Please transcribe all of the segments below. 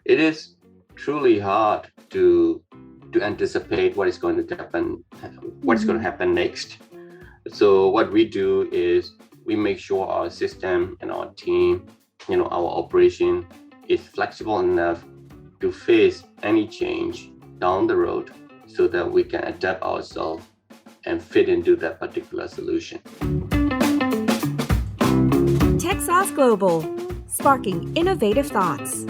It is truly hard to anticipate what is going to happen, what's going to happen next. So what we do is we make sure our system and our team, our operation is flexible enough to face any change down the road so that we can adapt ourselves and fit into that particular solution. Techsauce Global, sparking innovative thoughts.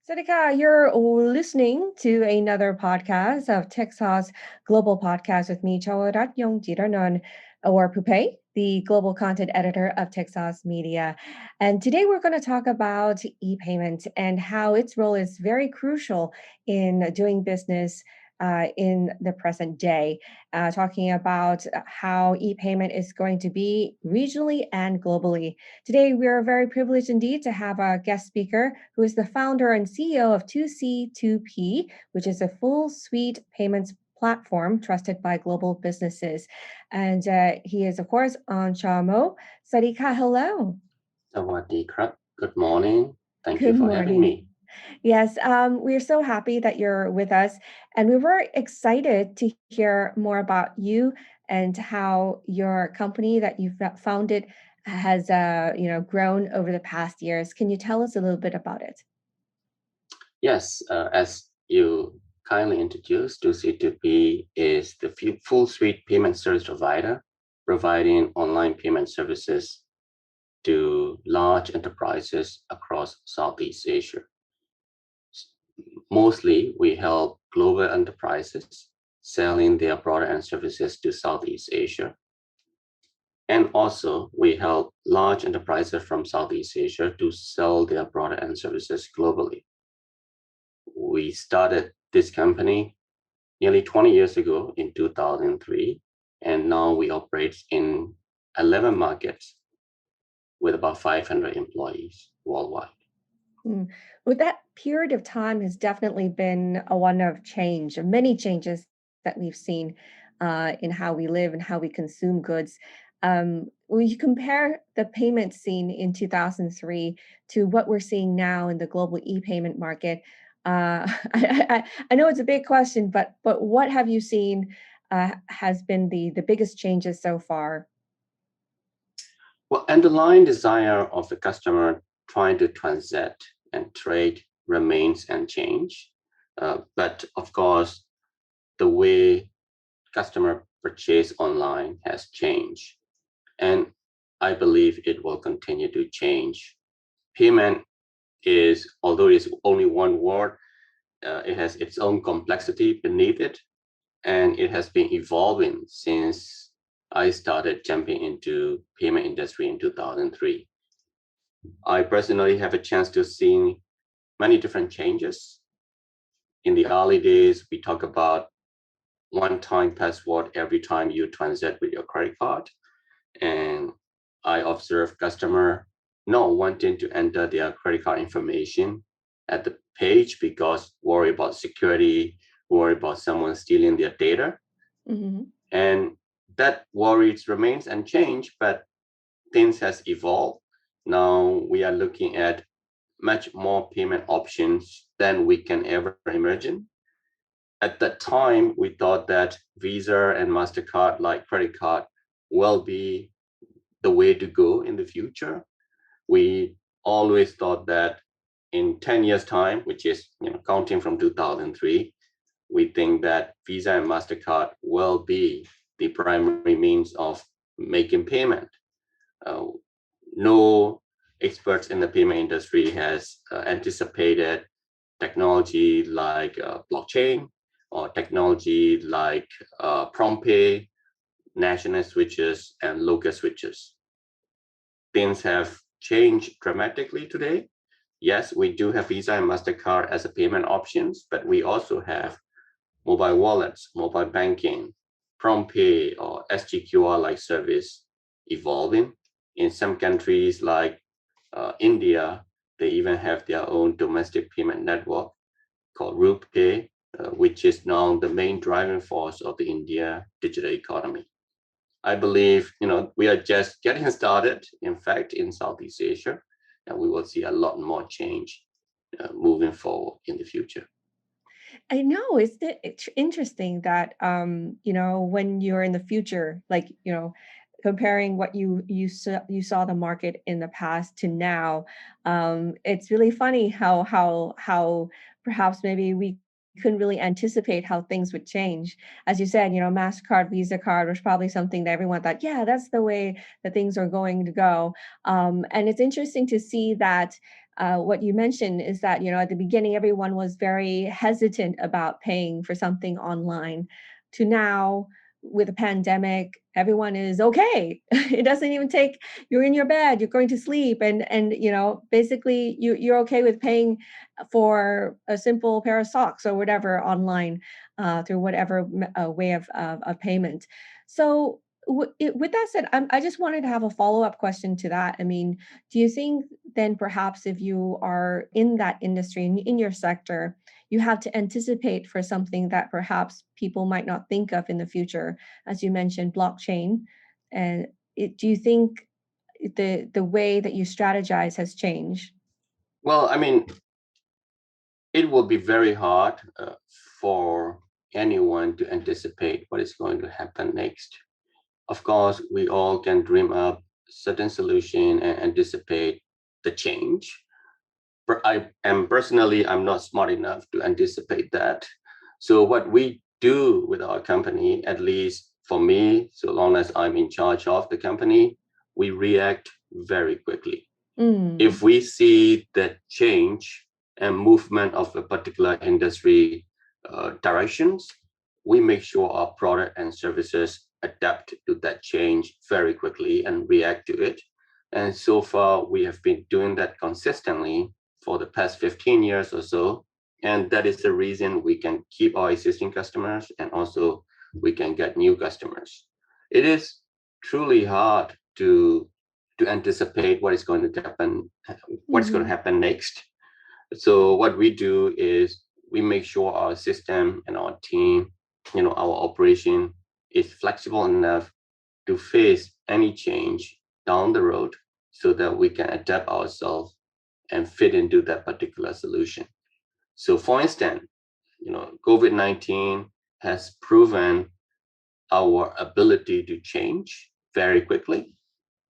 Sadika, you're listening to another podcast of Techsauce Global Podcast with me, Chaowarat, Yongjiranon, or Pupe, the global content editor of Techsauce Media. And today we're going to talk about e-payment and how its role is very crucial in doing business in the present day, talking about how e-payment is going to be regionally and globally. Today, we are very privileged indeed to have a guest speaker who is the founder and CEO of 2C2P, which is a full suite payments platform trusted by global businesses. And he is, of course, Aung Kyaw Moe. Sadika, hello. Sawadee krap. Good morning. Thank Good you for morning. having me. Yes, we're so happy that you're with us, and we were excited to hear more about you and how your company that you've founded has, grown over the past years. Can you tell us a little bit about it? Yes, as you kindly introduced, 2C2P is the full suite payment service provider, providing online payment services to large enterprises across Southeast Asia. Mostly, we help global enterprises selling their products and services to Southeast Asia. And also, we help large enterprises from Southeast Asia to sell their products and services globally. We started this company nearly 20 years ago in 2003, and now we operate in 11 markets with about 500 employees worldwide. Well, that period of time has definitely been a one of change, many changes that we've seen in how we live and how we consume goods. When you compare the payment scene in 2003 to what we're seeing now in the global e-payment market, I know it's a big question, but what have you seen has been the biggest changes so far? Well, underlying desire of the customer trying to transact and trade remains unchanged. But of course, the way customer purchase online has changed. And I believe it will continue to change. Payment is, although it's only one word, it has its own complexity beneath it. And it has been evolving since I started jumping into payment industry in 2003. I personally have a chance to see many different changes. In the early days, we talk about one-time password every time you transact with your credit card. And I observe customer not wanting to enter their credit card information at the page because worry about security, worry about someone stealing their data. Mm-hmm. And that worry remains unchanged, but things has evolved. Now we are looking at much more payment options than we can ever imagine. At that time, we thought that Visa and MasterCard, like credit card, will be the way to go in the future. We always thought that in 10 years' time, which is counting from 2003, we think that Visa and MasterCard will be the primary means of making payment. No experts in the payment industry has anticipated technology like blockchain or technology like prompt pay, national switches, and local switches. Things have changed dramatically today. Yes, we do have Visa and MasterCard as a payment options, but we also have mobile wallets, mobile banking, prompt pay, or SGQR-like service evolving. In some countries like India, they even have their own domestic payment network called RuPay, which is now the main driving force of the India digital economy. I believe we are just getting started, in fact, in Southeast Asia. and we will see a lot more change moving forward in the future. I know it's interesting that when you're in the future, like comparing what you saw the market in the past to now, it's really funny how perhaps maybe we couldn't really anticipate how things would change. As you said, Mastercard, Visa card was probably something that everyone thought, yeah, that's the way that things are going to go. And it's interesting to see that what you mentioned is that at the beginning everyone was very hesitant about paying for something online, to now with a pandemic everyone is okay. It doesn't even take, you're in your bed, you're going to sleep, and basically you're okay with paying for a simple pair of socks or whatever online, through whatever way of payment. So with that said, I just wanted to have a follow-up question to that. I mean, do you think then perhaps if you are in that industry, in your sector, you have to anticipate for something that perhaps people might not think of in the future, as you mentioned, blockchain? And do you think the way that you strategize has changed? Well, I mean, it will be very hard for anyone to anticipate what is going to happen next. Of course, we all can dream up certain solution and anticipate the change. But I am personally, I'm not smart enough to anticipate that. So what we do with our company, at least for me, so long as I'm in charge of the company, we react very quickly. Mm. If we see the change and movement of a particular industry directions, we make sure our product and services adapt to that change very quickly and react to it. And so far, we have been doing that consistently for the past 15 years or so. And that is the reason we can keep our existing customers and also we can get new customers. It is truly hard to anticipate what is going to happen, what's going to Mhm. happen next. So what we do is we make sure our system and our team, our operation is flexible enough to face any change down the road so that we can adapt ourselves and fit into that particular solution. So for instance, COVID-19 has proven our ability to change very quickly.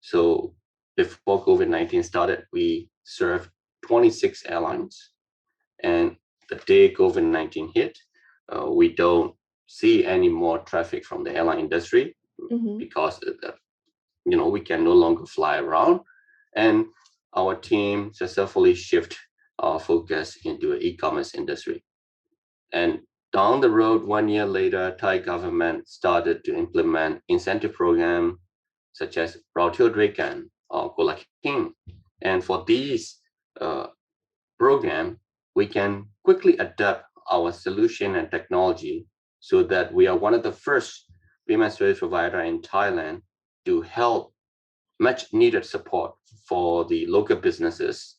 So before COVID-19 started, we served 26 airlines. And the day COVID-19 hit, we don't see any more traffic from the airline industry Mhm. because we can no longer fly around. And our team successfully shift our focus into the e-commerce industry. And down the road, 1 year later, Thai government started to implement incentive program such as Rautil or Kolaking. And for these uh, program, we can quickly adapt our solution and technology so that we are one of the first payment service provider in Thailand to help much needed support for the local businesses.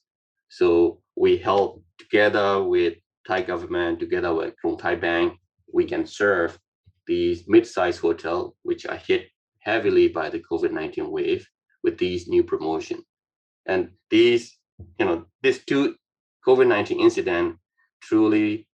So we help together with Thai government, together with Krung Thai Bank, we can serve these mid-sized hotel, which are hit heavily by the COVID-19 wave with these new promotion. And these two COVID-19 incident truly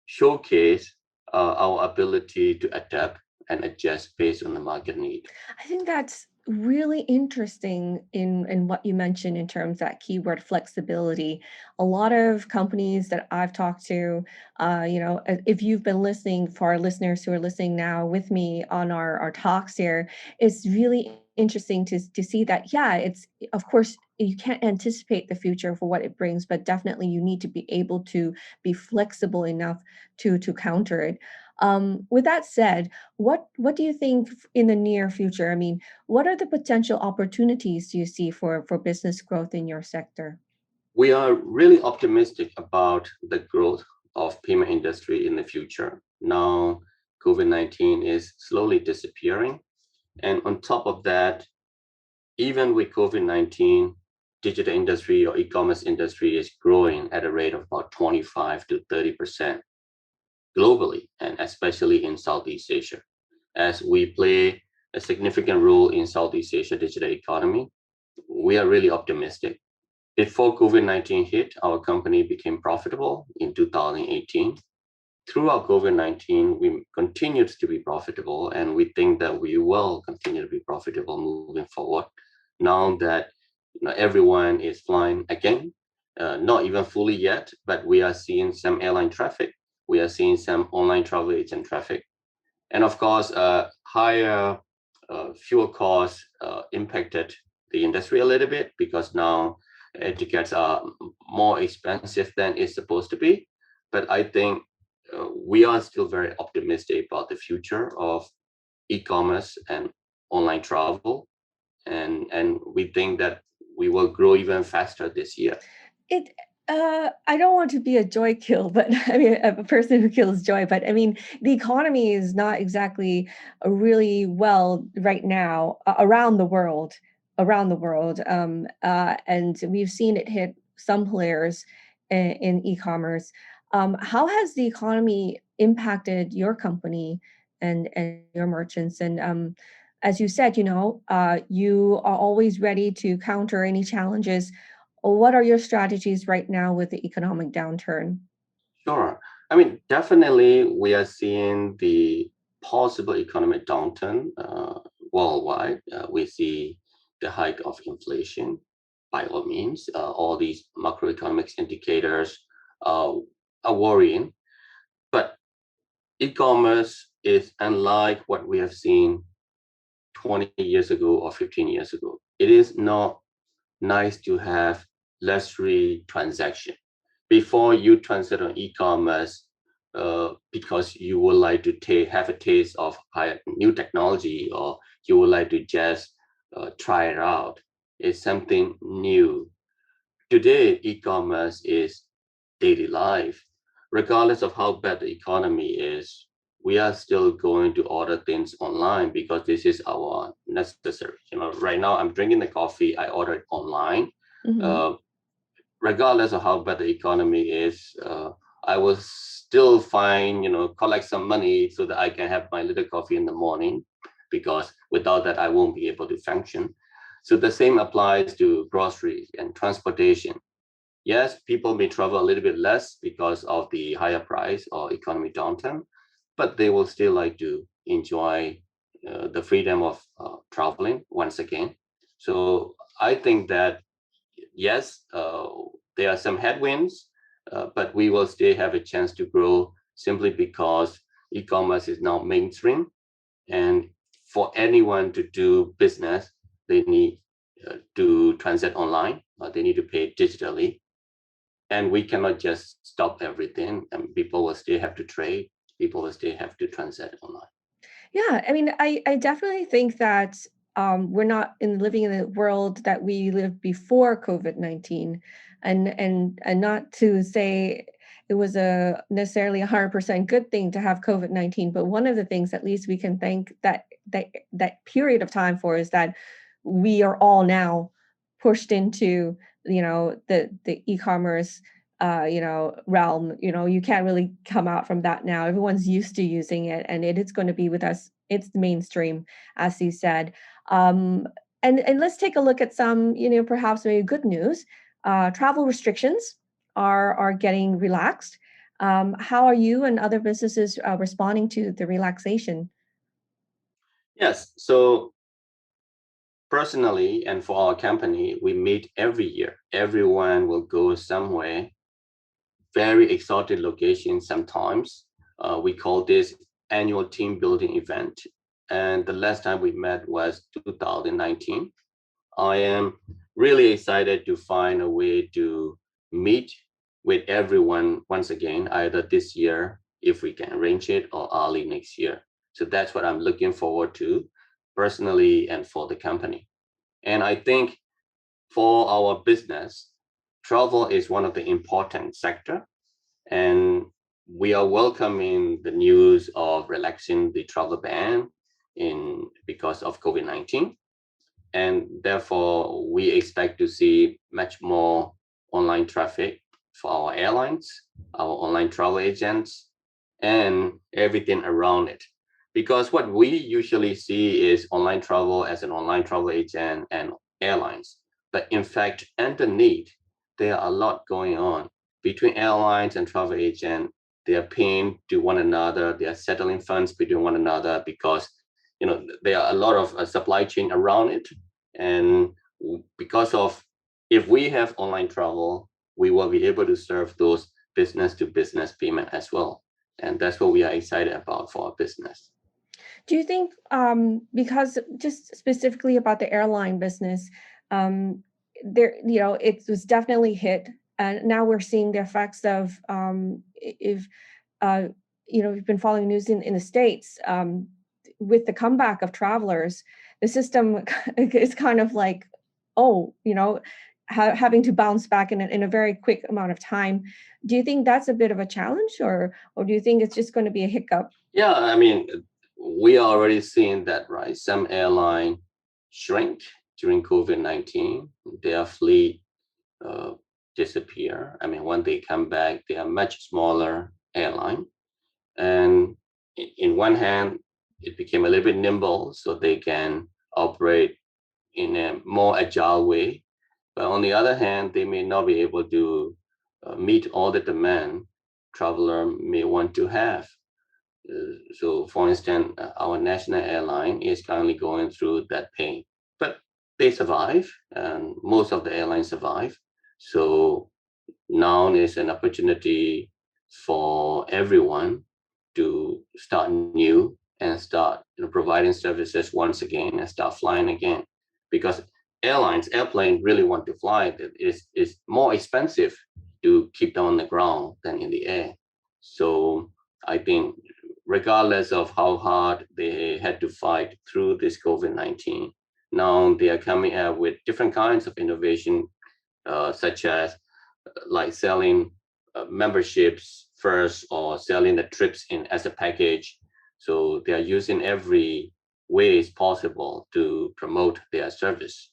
showcase our ability to adapt and adjust based on the market need. I think that's really interesting in what you mentioned in terms of that keyword flexibility. A lot of companies that I've talked to, if you've been listening, for our listeners who are listening now with me on our talks here, it's really interesting to see that, yeah, it's, of course, you can't anticipate the future for what it brings, but definitely you need to be able to be flexible enough to counter it. With that said, what do you think in the near future? I mean, what are the potential opportunities do you see for business growth in your sector? We are really optimistic about the growth of payment industry in the future. Now, COVID-19 is slowly disappearing. And on top of that, even with COVID-19, digital industry or e-commerce industry is growing at a rate of about 25 to 30% globally, and especially in Southeast Asia. As we play a significant role in Southeast Asia digital economy, we are really optimistic. Before COVID-19 hit, our company became profitable in 2018. Throughout COVID-19, we continued to be profitable, and we think that we will continue to be profitable moving forward. Now that everyone is flying again, not even fully yet, but we are seeing some airline traffic. We are seeing some online travel agent traffic. And of course, higher fuel costs impacted the industry a little bit because now tickets are more expensive than it's supposed to be. But I think we are still very optimistic about the future of e-commerce and online travel, and we think that we will grow even faster this year. It I don't want to be a joy kill, but I mean a person who kills joy, but I mean the economy is not exactly really well right now around the world, and we've seen it hit some players in e-commerce. How has the economy impacted your company and your merchants? And as you said, you are always ready to counter any challenges. What are your strategies right now with the economic downturn? Sure. I mean, definitely we are seeing the possible economic downturn worldwide. We see the hike of inflation by all means. All these macroeconomics indicators uh, are worrying. But e-commerce is unlike what we have seen 20 years ago or 15 years ago. It is not nice to have luxury transaction. Before you transact on e-commerce, because you would like to have a taste of new technology, or you would like to just try it out, it's something new. Today, e-commerce is daily life. Regardless of how bad the economy is, we are still going to order things online because this is our necessary. Right now I'm drinking the coffee, I order it online. Hmm. Uh, Regardless of how bad the economy is, I will still find, collect some money so that I can have my little coffee in the morning, because without that, I won't be able to function. So the same applies to groceries and transportation. Yes, people may travel a little bit less because of the higher price or economic downturn, but they will still like to enjoy the freedom of traveling once again. So I think that yes, there are some headwinds, but we will still have a chance to grow simply because e-commerce is now mainstream. And for anyone to do business, they need to transact online, they need to pay digitally. And we cannot just stop everything, and people will still have to trade, people will still have to transact online. Yeah, I mean, I definitely think that we're not living in the world that we lived before COVID-19, and not to say it was a necessarily 100% good thing to have COVID-19, but one of the things at least we can thank that period of time for is that we are all now pushed into the e-commerce realm. You can't really come out from that now. Everyone's used to using it, and it is going to be with us. It's the mainstream, as you said. um and let's take a look at some, perhaps maybe good news. Travel restrictions are getting relaxed. How are you and other businesses responding to the relaxation? Yes, so personally and for our company, we meet every year. Everyone will go somewhere, very exotic location sometimes. We call this annual team building event. And the last time we met was 2019. I am really excited to find a way to meet with everyone once again, either this year, if we can arrange it, or early next year. So that's what I'm looking forward to personally and for the company. And I think for our business, travel is one of the important sector, and we are welcoming the news of relaxing the travel ban in because of COVID-19. And therefore we expect to see much more online traffic for our airlines, our online travel agents, and everything around it. Because what we usually see is online travel as an online travel agent and airlines. But in fact, underneath, there are a lot going on between airlines and travel agent. They are paying to one another. They are settling funds between one another because there are a lot of supply chain around it, and because of if we have online travel, we will be able to serve those business to business payment as well, and that's what we are excited about for our business. Do you think, because just specifically about the airline business, there, it was definitely hit, and now we're seeing the effects of, if uh, you've been following news in the States, with the comeback of travelers, the system is kind of like, oh, having to bounce back in a very quick amount of time. Do you think that's a bit of a challenge, or do you think it's just going to be a hiccup? Yeah, I mean, we are already seeing that, right? Some airline shrink during COVID-19, their fleet uh, disappear. I mean, when they come back, they are much smaller airline. And in one hand, it became a little bit nimble so they can operate in a more agile way. But on the other hand, they may not be able to meet all the demand traveler may want to have. So, for instance, our national airline is currently going through that pain, but they survive, and most of the airlines survive. So now is an opportunity for everyone to start new and start providing services once again and start flying again, because airplane really want to fly. It's more expensive to keep them on the ground than in the air. So I think regardless of how hard they had to fight through this COVID-19, now they are coming out with different kinds of innovation, such as like selling memberships first or selling the trips in as a package. So they are using every ways possible to promote their service.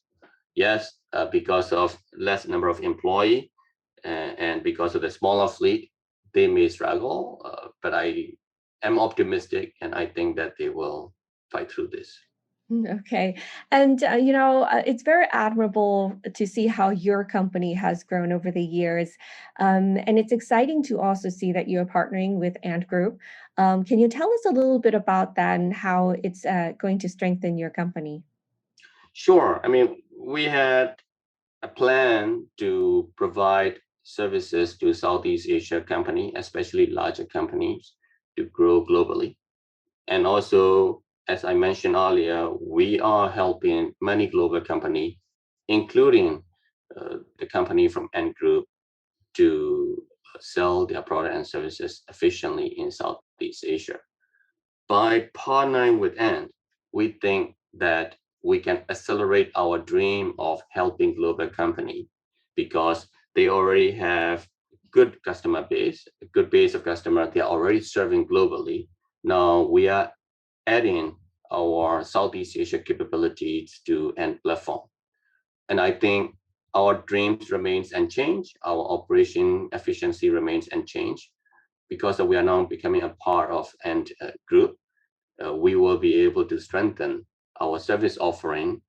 Yes, because of less number of employee and because of the smaller fleet, they may struggle, but I am optimistic and I think that they will fight through this. Okay. And, it's very admirable to see how your company has grown over the years. And it's exciting to also see that you're partnering with Ant Group. Can you tell us a little bit about that and how it's going to strengthen your company? Sure. I mean, we had a plan to provide services to Southeast Asia company, especially larger companies, to grow globally. And also, as I mentioned earlier, we are helping many global companies, including the company from N Group, to sell their product and services efficiently in Southeast Asia. By partnering with Ant, we think that we can accelerate our dream of helping global company because they already have good customer base, a good base of customer they are already serving globally. Now we are adding our Southeast Asia capabilities to Ant platform. And I think our dreams remains unchanged, our operation efficiency remains unchanged because we are now becoming a part of Ant group. We will be able to strengthen our service offering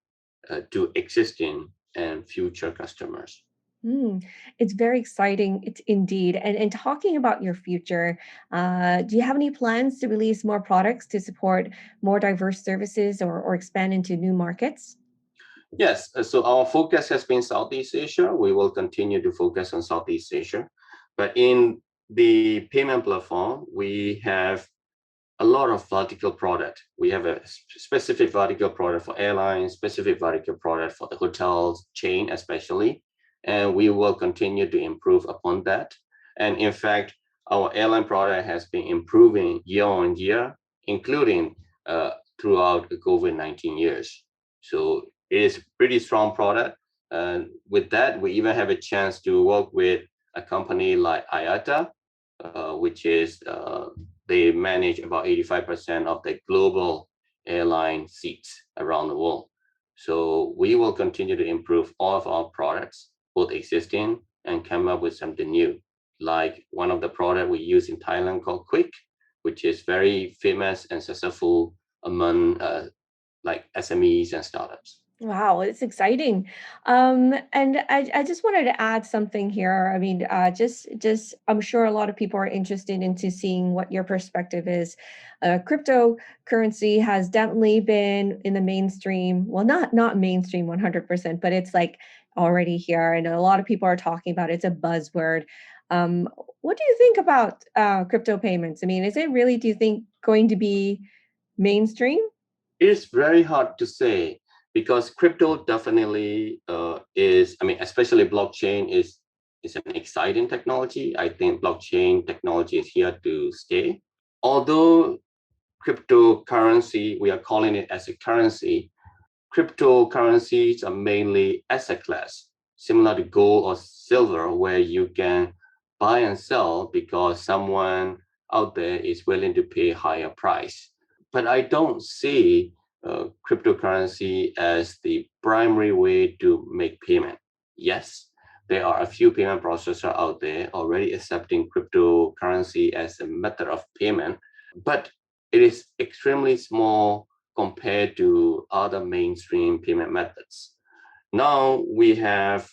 to existing and future customers. Mm, it's very exciting, it's indeed. And talking about your future, do you have any plans to release more products to support more diverse services or expand into new markets? Yes, so our focus has been Southeast Asia. We will continue to focus on Southeast Asia. But in the payment platform, we have a lot of vertical product. We have a specific vertical product for airlines, specific vertical product for the hotels chain, especially, and we will continue to improve upon that. And in fact, our airline product has been improving year on year, including throughout the COVID-19 years. So it is a pretty strong product. And with that, we even have a chance to work with a company like IATA, which is they manage about 85% of the global airline seats around the world. So we will continue to improve all of our products, both existing and come up with something new. Like one of the product we use in Thailand called Quick, which is very famous and successful among like SMEs and startups. Wow, it's exciting. And I just wanted to add something here. I mean, I'm sure a lot of people are interested into seeing what your perspective is. Cryptocurrency has definitely been in the mainstream. Well, not mainstream 100%, but it's like already here, and a lot of people are talking about it. It's a buzzword. What do you think about crypto payments? I mean, is it really, do you think, going to be mainstream? It is very hard to say because crypto definitely is, I mean, especially blockchain is an exciting technology. I think blockchain technology is here to stay. Although cryptocurrency, we are calling it as a currency, cryptocurrencies are mainly asset class, similar to gold or silver, where you can buy and sell because someone out there is willing to pay higher price. But I don't see cryptocurrency as the primary way to make payment. Yes, there are a few payment processors out there already accepting cryptocurrency as a method of payment, but it is extremely small compared to other mainstream payment methods. Now we have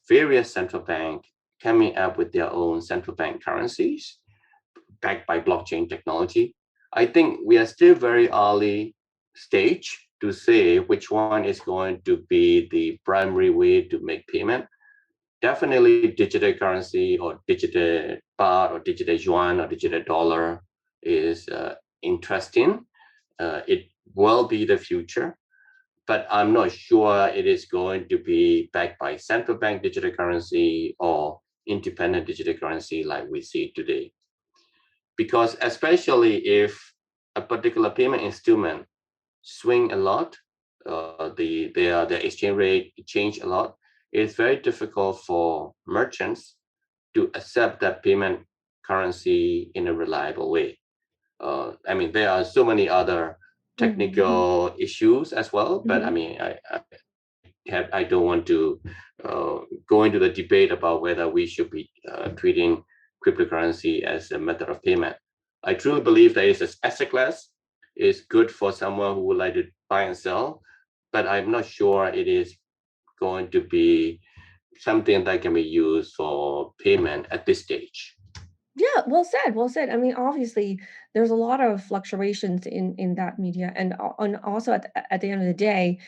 various central bank coming up with their own central bank currencies backed by blockchain technology. I think we are still very early stage to say which one is going to be the primary way to make payment. Definitely digital currency or digital baht or digital yuan or digital dollar is interesting. It will be the future, but I'm not sure it is going to be backed by central bank digital currency or independent digital currency like we see today. Because especially if a particular payment instrument swing a lot, their exchange rate change a lot, it's very difficult for merchants to accept that payment currency in a reliable way. I mean, there are so many other Mhm. technical issues as well, but I Mhm. mean, I don't want to go into the debate about whether we should be treating cryptocurrency as a method of payment. I truly believe that it's an asset class. It's good for someone who would like to buy and sell, but I'm not sure it is going to be something that can be used for payment at this stage. Yeah, well said, well said. I mean, obviously, there's a lot of fluctuations in that media, and also at the end of the day,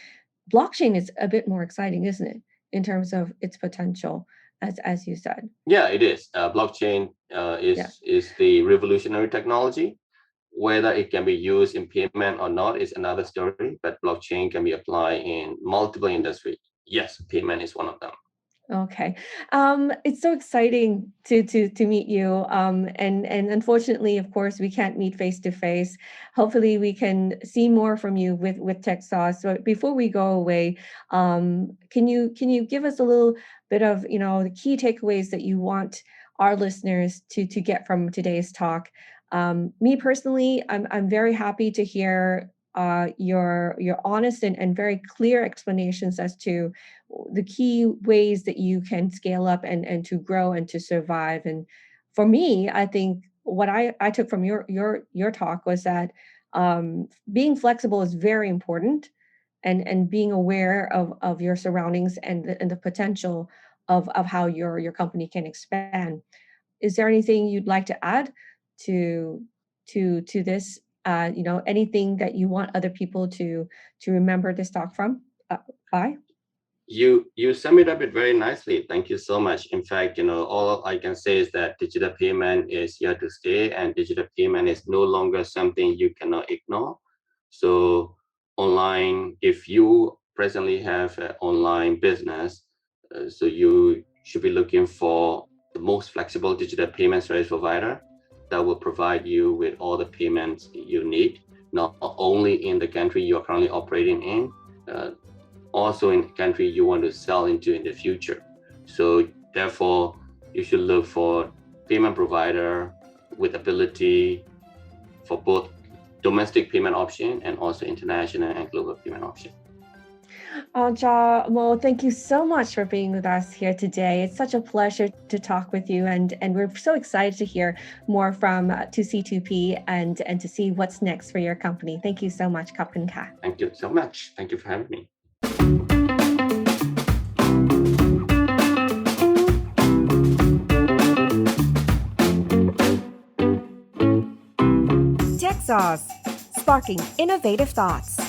blockchain is a bit more exciting, isn't it, in terms of its potential, as you said. Yeah, it is. Blockchain Yeah. is the revolutionary technology. Whether it can be used in payment or not is another story, but blockchain can be applied in multiple industries. Yes, payment is one of them. Okay. It's so exciting to meet you. And unfortunately, of course, we can't meet face to face. Hopefully, we can see more from you with Techsauce. But before we go away, can you give us a little bit of, the key takeaways that you want our listeners to get from today's talk? Me personally, I'm very happy to hear your honest and very clear explanations as to the key ways that you can scale up and to grow and to survive. And for me, I think what I took from your talk was that being flexible is very important, and being aware of your surroundings and the potential of how your company can expand. Is there anything you'd like to add to to this? Anything that you want other people to remember this talk from uh, by? You sum it up it very nicely. Thank you so much. In fact, all I can say is that digital payment is here to stay, and digital payment is no longer something you cannot ignore. So online, if you presently have an online business, so you should be looking for the most flexible digital payment service provider that will provide you with all the payments you need, not only in the country you are currently operating in, uh, also in the country you want to sell into in the future. So therefore, you should look for payment provider with ability for both domestic payment option and also international and global payment option. Ja Mo, thank you so much for being with us here today. It's such a pleasure to talk with you, and we're so excited to hear more from 2C2P and to see what's next for your company. Thank you so much, Kapun Ka. Thank you so much. Thank you for having me. Techsauce, sparking innovative thoughts.